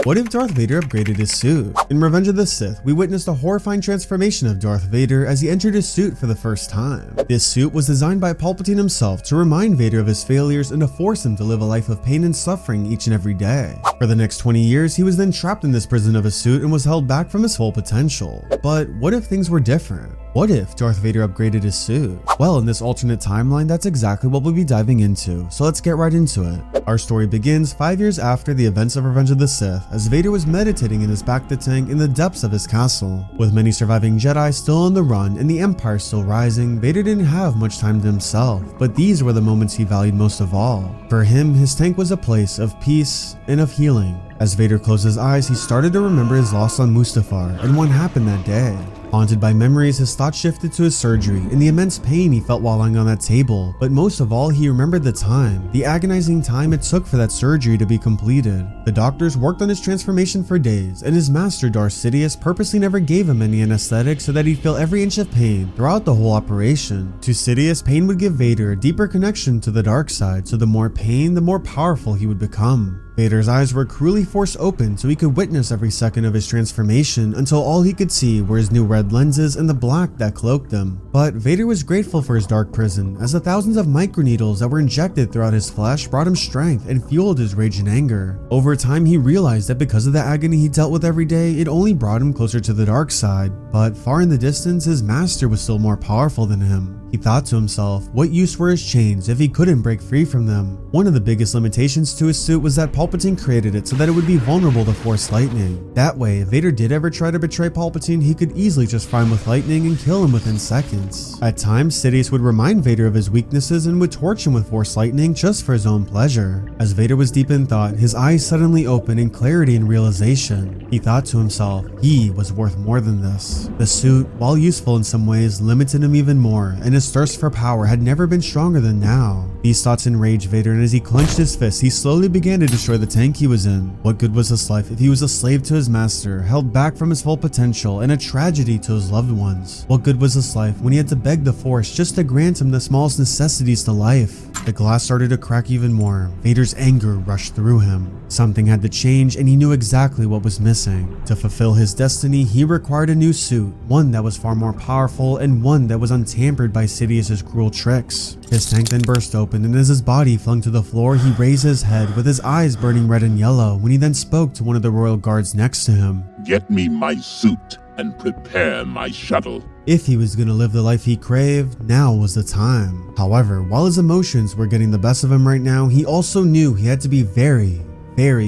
What if Darth Vader upgraded his suit? In Revenge of the Sith, we witnessed a horrifying transformation of Darth Vader as he entered his suit for the first time. This suit was designed by Palpatine himself to remind Vader of his failures and to force him to live a life of pain and suffering each and every day. For the next 20 years, he was then trapped in this prison of a suit and was held back from his full potential. But what if things were different? What if Darth Vader upgraded his suit? Well, in this alternate timeline, that's exactly what we'll be diving into, so let's get right into it. Our story begins 5 years after the events of Revenge of the Sith, as Vader was meditating in his Bacta tank in the depths of his castle. With many surviving Jedi still on the run and the Empire still rising, Vader didn't have much time to himself, but these were the moments he valued most of all. For him, his tank was a place of peace and of healing. As Vader closed his eyes, he started to remember his loss on Mustafar and what happened that day. Haunted by memories, his thoughts shifted to his surgery and the immense pain he felt while lying on that table, but most of all, he remembered the agonizing time it took for that surgery to be completed. The doctors worked on his transformation for days, and his master Darth Sidious purposely never gave him any anesthetic so that he'd feel every inch of pain throughout the whole operation. To Sidious, pain would give Vader a deeper connection to the dark side, so the more pain, the more powerful he would become. Vader's eyes were cruelly forced open so he could witness every second of his transformation until all he could see were his new red lenses and the black that cloaked him. But Vader was grateful for his dark prison, as the thousands of microneedles that were injected throughout his flesh brought him strength and fueled his rage and anger. Over time, he realized that because of the agony he dealt with every day, it only brought him closer to the dark side. But far in the distance, his master was still more powerful than him. He thought to himself, what use were his chains if he couldn't break free from them? One of the biggest limitations to his suit was that Palpatine created it so that it would be vulnerable to Force lightning. That way, if Vader did ever try to betray Palpatine, he could easily just fry him with lightning and kill him within seconds. At times, Sidious would remind Vader of his weaknesses and would torch him with Force lightning just for his own pleasure. As Vader was deep in thought, his eyes suddenly opened in clarity and realization. He thought to himself, he was worth more than this. The suit, while useful in some ways, limited him even more, and his thirst for power had never been stronger than now. These thoughts enraged Vader, and as he clenched his fist, he slowly began to destroy the tank he was in. What good was his life if he was a slave to his master, held back from his full potential, and a tragedy to his loved ones? What good was his life when he had to beg the Force just to grant him the smallest necessities to life? The glass started to crack even more. Vader's anger rushed through him. Something had to change, and he knew exactly what was missing. To fulfill his destiny, he required a new suit, one that was far more powerful and one that was untampered by Sidious's cruel tricks. His tank then burst open, and as his body flung to the floor, he raised his head with his eyes burning red and yellow when he then spoke to one of the royal guards next to him. Get me my suit and prepare my shuttle. If he was going to live the life he craved, now was the time. However, while his emotions were getting the best of him right now, he also knew he had to be very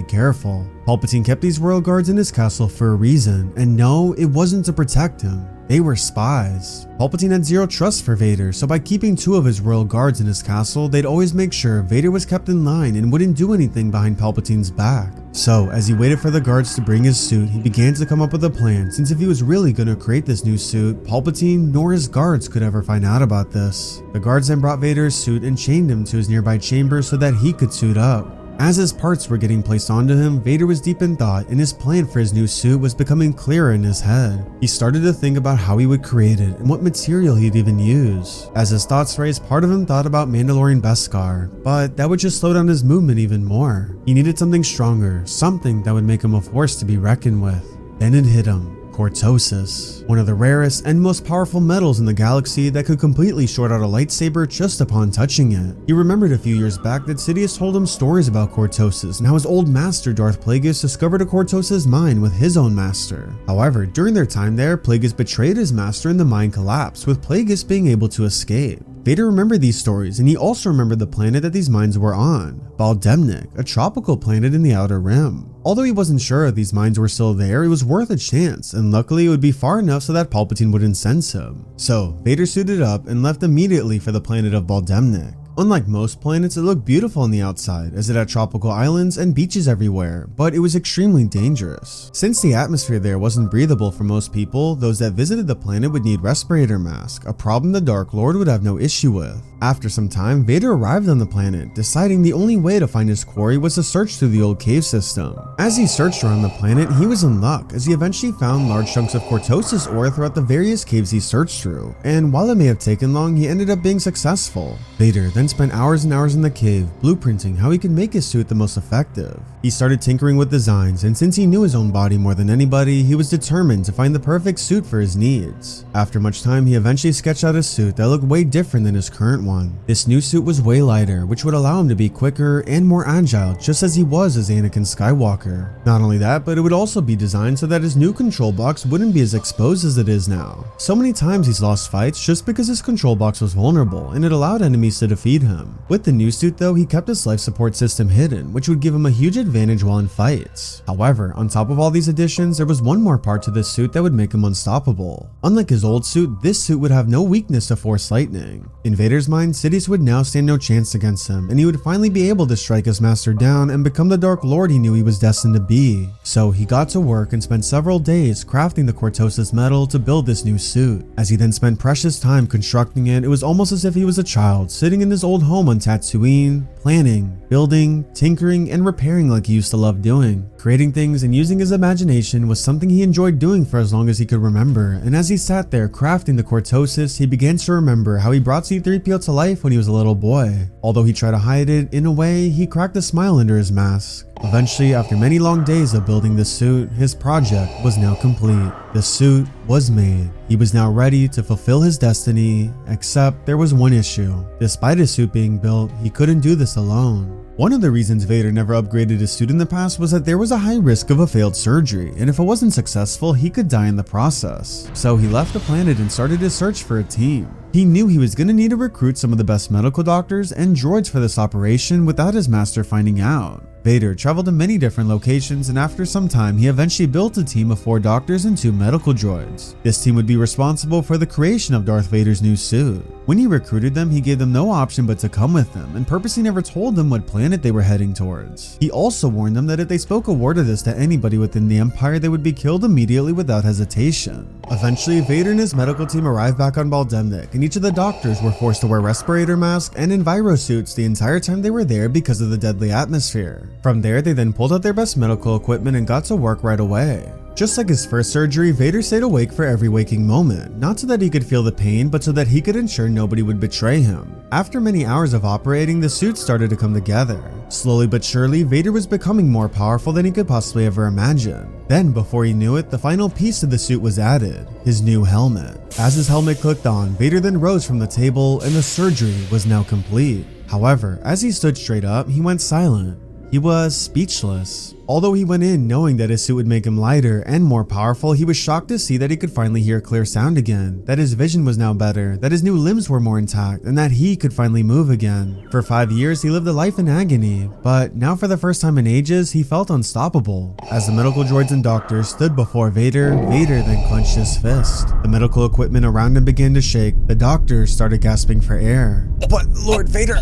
careful. Palpatine kept these royal guards in his castle for a reason, and no, it wasn't to protect him. They were spies. Palpatine had zero trust for Vader, so by keeping 2 of his royal guards in his castle, they'd always make sure Vader was kept in line and wouldn't do anything behind Palpatine's back. So, as he waited for the guards to bring his suit, he began to come up with a plan, since if he was really going to create this new suit, Palpatine nor his guards could ever find out about this. The guards then brought Vader's suit and chained him to his nearby chamber so that he could suit up. As his parts were getting placed onto him, Vader was deep in thought, and his plan for his new suit was becoming clearer in his head. He started to think about how he would create it and what material he'd even use. As his thoughts raced, part of him thought about Mandalorian Beskar, but that would just slow down his movement even more. He needed something stronger, something that would make him a force to be reckoned with. Then it hit him. Cortosis, one of the rarest and most powerful metals in the galaxy that could completely short out a lightsaber just upon touching it. He remembered a few years back that Sidious told him stories about Cortosis and how his old master Darth Plagueis discovered a Cortosis mine with his own master. However, during their time there, Plagueis betrayed his master and the mine collapsed, with Plagueis being able to escape. Vader remembered these stories, and he also remembered the planet that these mines were on, Baldemnik, a tropical planet in the Outer Rim. Although he wasn't sure if these mines were still there, it was worth a chance, and luckily it would be far enough so that Palpatine wouldn't sense him. So, Vader suited up and left immediately for the planet of Baldemnik. Unlike most planets, it looked beautiful on the outside, as it had tropical islands and beaches everywhere, but it was extremely dangerous. Since the atmosphere there wasn't breathable for most people, those that visited the planet would need respirator masks, a problem the Dark Lord would have no issue with. After some time, Vader arrived on the planet, deciding the only way to find his quarry was to search through the old cave system. As he searched around the planet, he was in luck, as he eventually found large chunks of Cortosis ore throughout the various caves he searched through, and while it may have taken long, he ended up being successful. Vader then then spent hours and hours in the cave blueprinting how he could make his suit the most effective. He started tinkering with designs, and since he knew his own body more than anybody, he was determined to find the perfect suit for his needs. After much time, he eventually sketched out a suit that looked way different than his current one. This new suit was way lighter, which would allow him to be quicker and more agile, just as he was as Anakin Skywalker. Not only that, but it would also be designed so that his new control box wouldn't be as exposed as it is now. So many times he's lost fights just because his control box was vulnerable and it allowed enemies to defeat him. With the new suit though, he kept his life support system hidden, which would give him a huge advantage while in fights. However, on top of all these additions, there was one more part to this suit that would make him unstoppable. Unlike his old suit, this suit would have no weakness to force lightning. In Vader's mind, Sidious would now stand no chance against him, and he would finally be able to strike his master down and become the Dark Lord he knew he was destined to be. So he got to work and spent several days crafting the cortosis metal to build this new suit. As he then spent precious time constructing it, it was almost as if he was a child sitting in his old home on Tatooine, planning, building, tinkering, and repairing like he used to love doing. Creating things and using his imagination was something he enjoyed doing for as long as he could remember, and as he sat there crafting the cortosis, he began to remember how he brought C-3PO to life when he was a little boy. Although he tried to hide it, in a way, he cracked a smile under his mask. Eventually, after many long days of building the suit, his project was now complete. The suit was made. He was now ready to fulfill his destiny, except there was one issue. Despite his suit being built, he couldn't do this alone. One of the reasons Vader never upgraded his suit in the past was that there was a high risk of a failed surgery, and if it wasn't successful, he could die in the process. So he left the planet and started his search for a team. He knew he was going to need to recruit some of the best medical doctors and droids for this operation without his master finding out. Vader traveled to many different locations, and after some time, he eventually built a team of 4 doctors and 2 medical droids. This team would be responsible for the creation of Darth Vader's new suit. When he recruited them, he gave them no option but to come with him, and purposely never told them what planet they were heading towards. He also warned them that if they spoke a word of this to anybody within the Empire, they would be killed immediately without hesitation. Eventually, Vader and his medical team arrived back on Baldemnik, and each of the doctors were forced to wear respirator masks and enviro suits the entire time they were there because of the deadly atmosphere. From there, they then pulled out their best medical equipment and got to work right away. Just like his first surgery, Vader stayed awake for every waking moment, not so that he could feel the pain, but so that he could ensure nobody would betray him. After many hours of operating, the suit started to come together. Slowly but surely, Vader was becoming more powerful than he could possibly ever imagine. Then, before he knew it, the final piece to the suit was added, his new helmet. As his helmet clicked on, Vader then rose from the table, and the surgery was now complete. However, as he stood straight up, he went silent. He was speechless. Although he went in knowing that his suit would make him lighter and more powerful, he was shocked to see that he could finally hear clear sound again, that his vision was now better, that his new limbs were more intact, and that he could finally move again. For 5 years, he lived a life in agony, but now for the first time in ages, he felt unstoppable. As the medical droids and doctors stood before Vader, Vader then clenched his fist. The medical equipment around him began to shake. The doctors started gasping for air. But Lord Vader,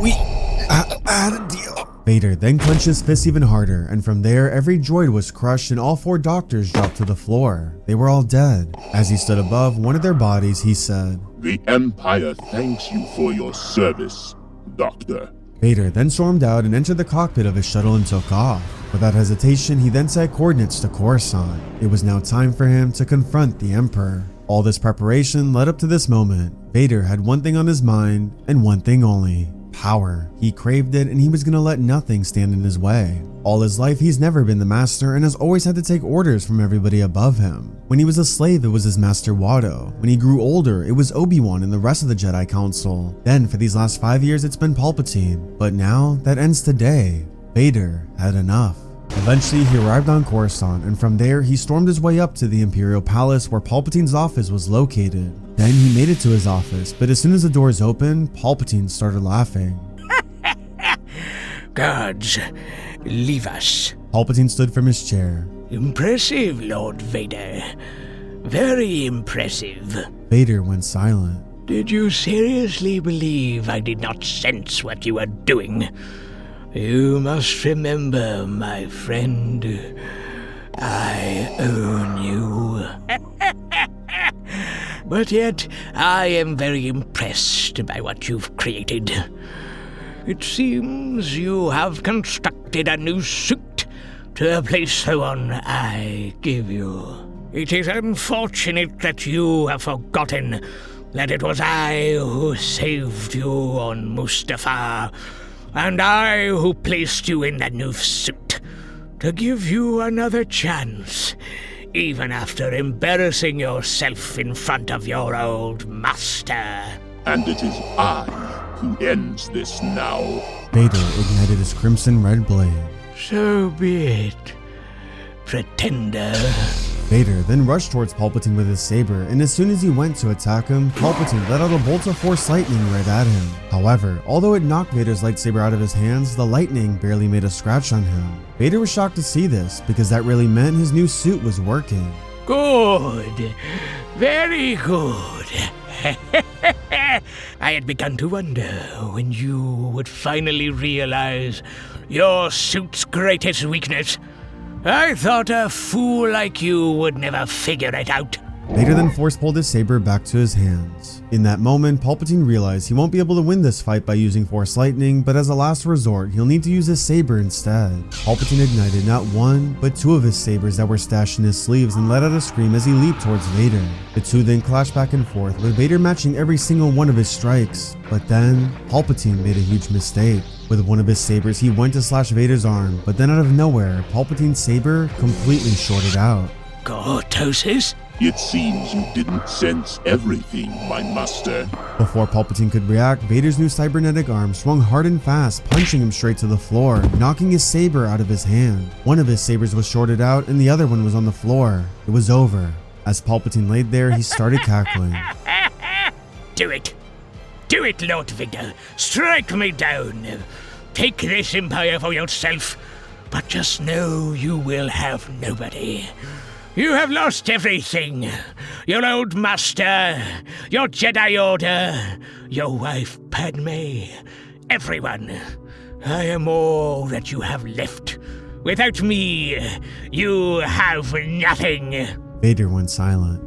we had a deal. Vader then clenched his fist even harder, and from there, every droid was crushed and all 4 doctors dropped to the floor. They were all dead. As he stood above one of their bodies, he said, The Empire thanks you for your service, Doctor. Vader then stormed out and entered the cockpit of his shuttle and took off. Without hesitation, he then set coordinates to Coruscant. It was now time for him to confront the Emperor. All this preparation led up to this moment. Vader had one thing on his mind, and one thing only: power. He craved it, and he was gonna let nothing stand in his way. All his life, he's never been the master and has always had to take orders from everybody above him. When he was a slave, it was his master Watto. When he grew older, it was Obi-Wan and the rest of the Jedi Council. Then, for these last 5 years, it's been Palpatine. But now, that ends today. Vader had enough. Eventually, he arrived on Coruscant, and from there, he stormed his way up to the Imperial Palace where Palpatine's office was located. Then he made it to his office, but as soon as the doors opened, Palpatine started laughing. Guards, leave us. Palpatine stood from his chair. Impressive, Lord Vader. Very impressive. Vader went silent. Did you seriously believe I did not sense what you were doing? You must remember, my friend, I own you. But yet, I am very impressed by what you've created. It seems you have constructed a new suit to replace the one I gave you. It is unfortunate that you have forgotten that it was I who saved you on Mustafar, and I who placed you in that new suit, to give you another chance, even after embarrassing yourself in front of your old master. And it is I who ends this now. Vader ignited his crimson red blade. So be it, pretender. Vader then rushed towards Palpatine with his saber, and as soon as he went to attack him, Palpatine let out a bolt of Force lightning right at him. However, although it knocked Vader's lightsaber out of his hands, the lightning barely made a scratch on him. Vader was shocked to see this, because that really meant his new suit was working. Good. Very good. I had begun to wonder when you would finally realize your suit's greatest weakness. I thought a fool like you would never figure it out. Vader then force-pulled his saber back to his hands. In that moment, Palpatine realized he won't be able to win this fight by using Force Lightning, but as a last resort, he'll need to use his saber instead. Palpatine ignited not one, but two of his sabers that were stashed in his sleeves and let out a scream as he leaped towards Vader. The two then clashed back and forth, with Vader matching every single one of his strikes. But then, Palpatine made a huge mistake. With one of his sabers, he went to slash Vader's arm, but then out of nowhere, Palpatine's saber completely shorted out. Cortosis? It seems you didn't sense everything, my master. Before Palpatine could react, Vader's new cybernetic arm swung hard and fast, punching him straight to the floor, knocking his saber out of his hand. One of his sabers was shorted out and the other one was on the floor. It was over. As Palpatine laid there, he started cackling. Do it. Do it, Lord Vader. Strike me down. Take this empire for yourself, but just know you will have nobody. You have lost everything. Your old master, your Jedi Order, your wife Padme, everyone. I am all that you have left. Without me, you have nothing. Vader went silent.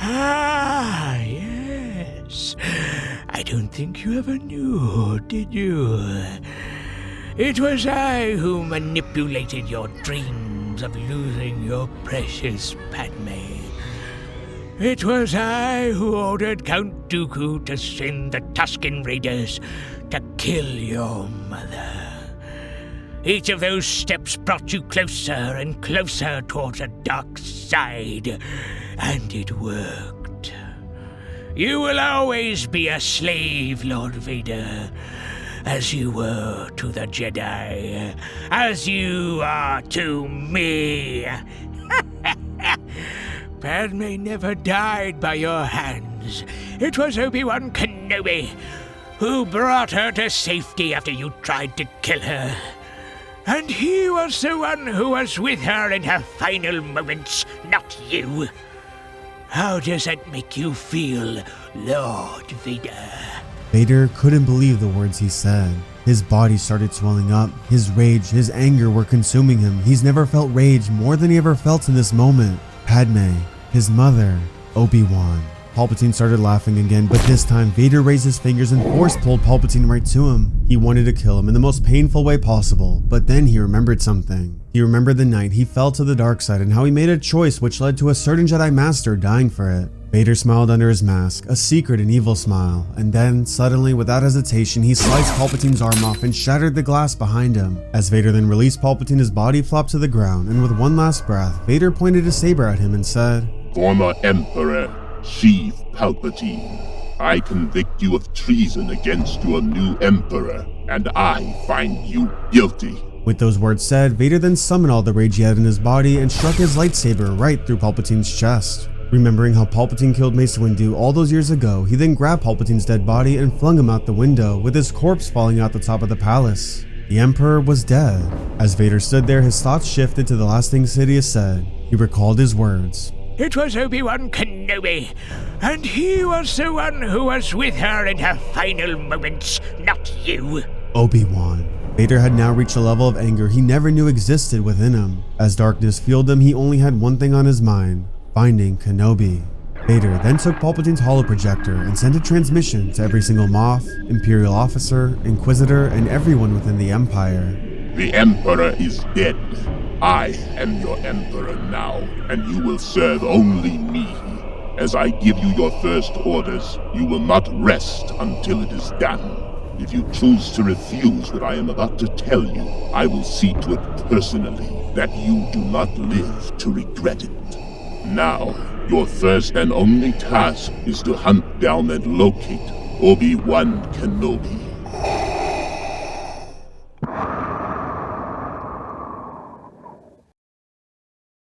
Ah, yes. I don't think you ever knew, did you? It was I who manipulated your dreams of losing your precious Padme. It was I who ordered Count Dooku to send the Tusken Raiders to kill your mother. Each of those steps brought you closer and closer towards the dark side, and it worked. You will always be a slave, Lord Vader, as you were to the Jedi, as you are to me. Padme never died by your hands. It was Obi-Wan Kenobi who brought her to safety after you tried to kill her. And he was the one who was with her in her final moments, not you. How does that make you feel, Lord Vader? Vader couldn't believe the words he said. His body started swelling up. His rage, his anger were consuming him. He's never felt rage more than he ever felt in this moment. Padme, his mother, Obi-Wan. Palpatine started laughing again, but this time Vader raised his fingers and force-pulled Palpatine right to him. He wanted to kill him in the most painful way possible, but then he remembered something. He remembered the night he fell to the dark side and how he made a choice which led to a certain Jedi Master dying for it. Vader smiled under his mask, a secret and evil smile, and then, suddenly, without hesitation, he sliced Palpatine's arm off and shattered the glass behind him. As Vader then released Palpatine, his body flopped to the ground, and with one last breath, Vader pointed his saber at him and said, Former Emperor Sheev Palpatine, I convict you of treason against your new Emperor, and I find you guilty. With those words said, Vader then summoned all the rage he had in his body and struck his lightsaber right through Palpatine's chest. Remembering how Palpatine killed Mace Windu all those years ago, he then grabbed Palpatine's dead body and flung him out the window, with his corpse falling out the top of the palace. The Emperor was dead. As Vader stood there, his thoughts shifted to the last thing Sidious said. He recalled his words. It was Obi-Wan Kenobi, and he was the one who was with her in her final moments, not you. Obi-Wan. Vader had now reached a level of anger he never knew existed within him. As darkness filled him, he only had one thing on his mind: finding Kenobi. Vader then took Palpatine's holoprojector and sent a transmission to every single Moff, Imperial officer, Inquisitor, and everyone within the Empire. The Emperor is dead. I am your Emperor now, and you will serve only me. As I give you your first orders, you will not rest until it is done. If you choose to refuse what I am about to tell you, I will see to it personally that you do not live to regret it. Now, your first and only task is to hunt down and locate Obi-Wan Kenobi.